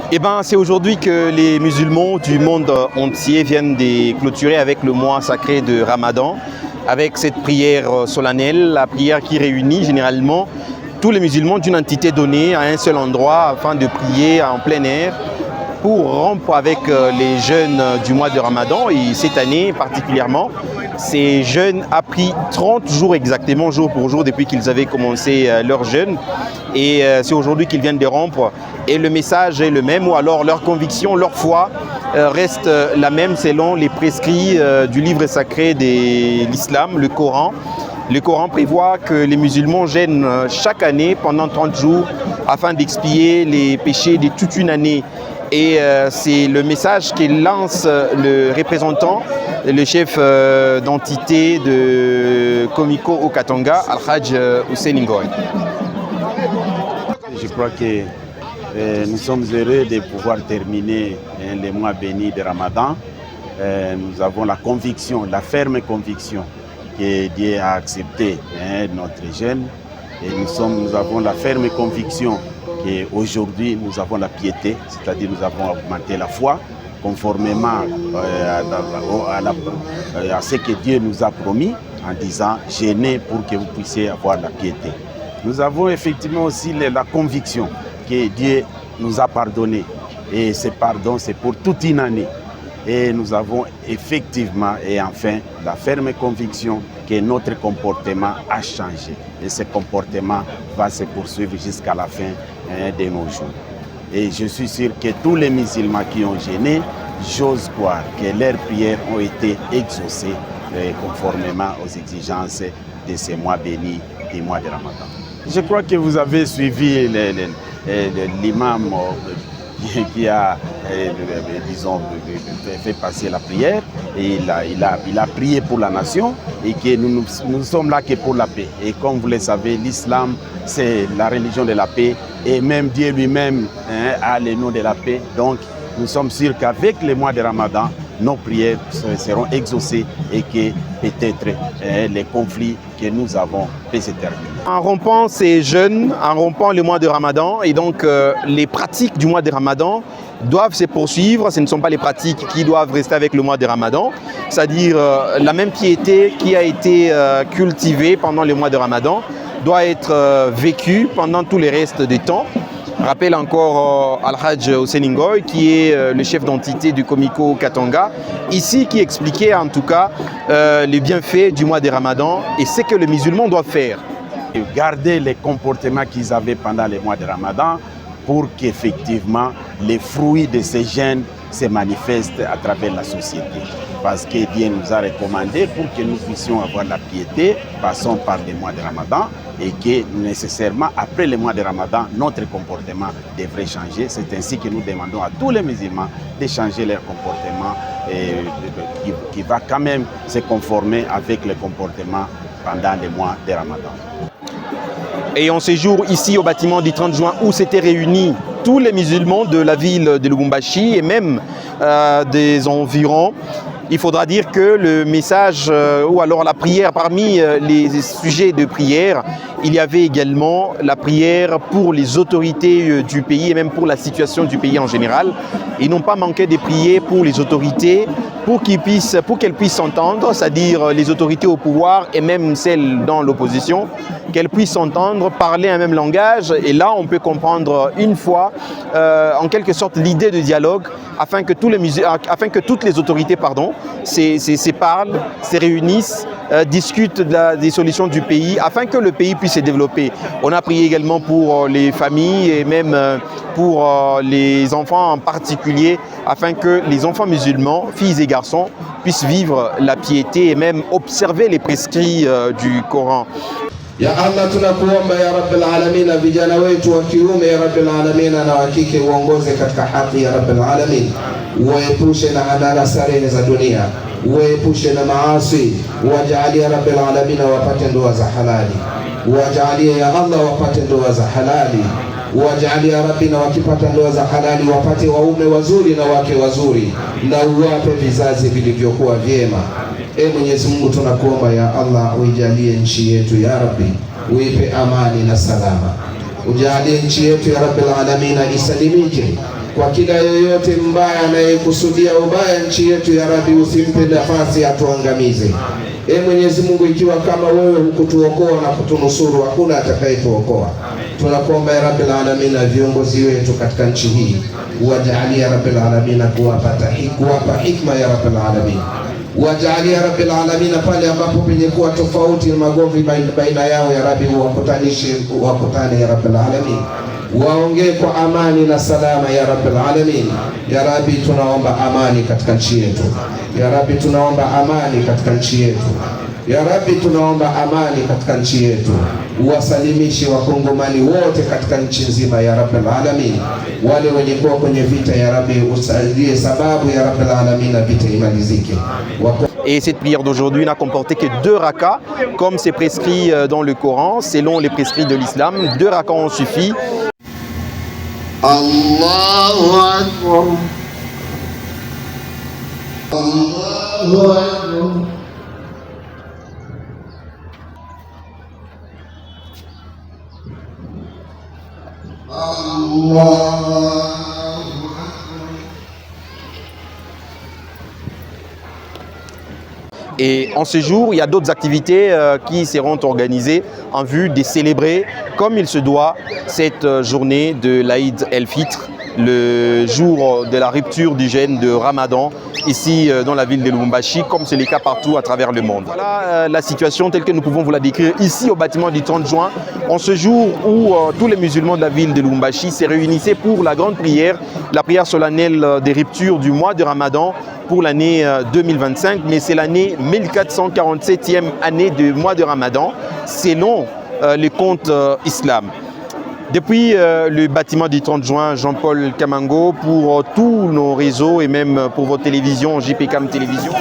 Eh ben, c'est aujourd'hui que les musulmans du monde entier viennent de clôturer avec le mois sacré de Ramadan, avec cette prière solennelle, la prière qui réunit généralement tous les musulmans d'une entité donnée à un seul endroit afin de prier en plein air pour rompre avec les jeûnes du mois de Ramadan. Et cette année particulièrement, ces jeûnes a pris 30 jours exactement, jour pour jour, depuis qu'ils avaient commencé leur jeûne. Et c'est aujourd'hui qu'ils viennent de rompre. Et le message est le même, ou alors leur conviction, leur foi reste la même selon les prescrits du livre sacré de l'islam, le Coran. Le Coran prévoit que les musulmans jeûnent chaque année pendant 30 jours afin d'expier les péchés de toute une année. Et c'est le message qu'il lance le représentant, le chef d'entité de Komiko au Katanga, Al-Hajj Hussein Ngoy. Je crois que nous sommes heureux de pouvoir terminer les mois bénis de Ramadan. Nous avons la conviction, la ferme conviction que Dieu a accepté notre jeûne. Et nous avons la ferme conviction qu'aujourd'hui nous avons la piété, c'est-à-dire nous avons augmenté la foi conformément à ce que Dieu nous a promis en disant « jeûnez pour que vous puissiez avoir la piété ». Nous avons effectivement aussi la conviction que Dieu nous a pardonné et ce pardon c'est pour toute une année. Et nous avons effectivement et enfin la ferme conviction que notre comportement a changé. Et ce comportement va se poursuivre jusqu'à la fin de nos jours. Et je suis sûr que tous les musulmans qui ont jeûné, j'ose croire que leurs prières ont été exaucées conformément aux exigences de ces mois bénis des mois de Ramadan. Je crois que vous avez suivi l'imam qui a, disons, fait passer la prière et il a prié pour la nation et que nous sommes là que pour la paix. Et comme vous le savez, l'islam, c'est la religion de la paix et même Dieu lui-même a le nom de la paix. Donc, nous sommes sûrs qu'avec les mois de Ramadan, nos prières seront exaucées et que peut-être les conflits que nous avons peuvent se terminer. En rompant ces jeûnes, en rompant le mois de Ramadan, et donc les pratiques du mois de Ramadan doivent se poursuivre. Ce ne sont pas les pratiques qui doivent rester avec le mois de Ramadan, c'est-à-dire la même piété qui a été cultivée pendant le mois de Ramadan doit être vécue pendant tout le reste du temps. Je rappelle encore Al-Hajj Hussein Ngoy, qui est le chef d'entité du Komiko Katanga, ici qui expliquait en tout cas les bienfaits du mois de Ramadan et ce que les musulmans doivent faire. Garder les comportements qu'ils avaient pendant les mois de Ramadan pour qu'effectivement les fruits de ces jeûnes se manifestent à travers la société. Parce que Dieu nous a recommandé pour que nous puissions avoir la piété, passons par les mois de Ramadan et que nécessairement après les mois de Ramadan, notre comportement devrait changer. C'est ainsi que nous demandons à tous les musulmans de changer leur comportement qui va quand même se conformer avec le comportement pendant les mois de Ramadan. Et en séjour ici au bâtiment du 30 juin où s'étaient réunis tous les musulmans de la ville de Lubumbashi et même des environs, il faudra dire que le message ou alors la prière, parmi les sujets de prière, il y avait également la prière pour les autorités du pays et même pour la situation du pays en général. Ils n'ont pas manqué de prier pour les autorités, pour qu'elles puissent s'entendre, c'est-à-dire les autorités au pouvoir et même celles dans l'opposition, qu'elles puissent s'entendre, parler un même langage. Et là, on peut comprendre une fois, en quelque sorte, l'idée de dialogue afin que toutes les autorités se parlent, se réunissent, discutent des solutions du pays afin que le pays puisse se développer. On a prié également pour les familles et même pour les enfants en particulier afin que les enfants musulmans, filles et garçons, puissent vivre la piété et même observer les prescrits du Coran. Ya Allah tunakuomba ya Rabbil Alamin, vijana wetu wa kiume ya Rabbil Alamin na wa kike uongoze katika haki ya Rabbil Alamin, uepushe na hadara starehe za dunia, uepushe na maasi, wajalie ya Rabbil Alamin wapate ndoa za halali, wajalie ya Allah wapate ndoa za halali, wajalie ya Rabbi na wakipata ndoa za halali wapate waume wazuri na wake wazuri, na uwape vizazi vilivyokuwa vyema. Mwenyezi Mungu tunakuomba ya Allah uijalie nchi yetu ya Rabbi, uipe amani na salama. Ujalie nchi yetu ya Rabbil Alamin isalimike kwa kila yoyote mbaya anayekusudia ubaya nchi yetu, ya Rabbi usimpe nafasi atuangamize. Mwenyezi Mungu, ikiwa kama wewe hukutuokoa na kutunusuru, hakuna atakayetuokoa. Tunakuomba ya Rabbil Alamin, viongozi wetu katika nchi hii wajalie ya Rabbil Alamin kuwapa hikma ya Rabbil Alamin. Wajalie ya Rabbil Alamin pale ambapo penye kuwa tofauti na magomvi baina yao, ya Rabbi wakutane ya Rabbil Alamin, waongee kwa amani na salama ya Rabbil Alamin. Ya Rabbi tunaomba amani katika nchi yetu. Ya Rabbi tunaomba amani katika nchi yetu. Ya Rabbi tunaomba amani katika nchi yetu. Uwasalimishe wakongomani wote katika nchi nzima ya Rabbil Alamin. Wale wenye kuwa kwenye vita, ya Rabbi usaidie sababu ya Rabbil Alamin na vita imalizike. Et cette prière d'aujourd'hui n'a comporté que 2 rakas, comme c'est prescrit dans le Coran, selon les prescrits de l'islam. 2 rakas ont suffi. Allahu Akbar. Allahu Akbar. Et en ce jour, il y a d'autres activités qui seront organisées en vue de célébrer, comme il se doit, cette journée de l'Aïd el-Fitr, le jour de la rupture du jeûne de Ramadan, ici dans la ville de Lubumbashi, comme c'est le cas partout à travers le monde. Voilà la situation telle que nous pouvons vous la décrire ici au bâtiment du 30 juin, en ce jour où tous les musulmans de la ville de Lubumbashi se réunissaient pour la grande prière, la prière solennelle des ruptures du mois de Ramadan pour l'année 2025, mais c'est l'année 1447e année du mois de Ramadan, selon le compte islam. Depuis le bâtiment du 30 juin, Jean-Paul Kamango, pour tous nos réseaux et même pour vos télévisions, JPCAM Télévision.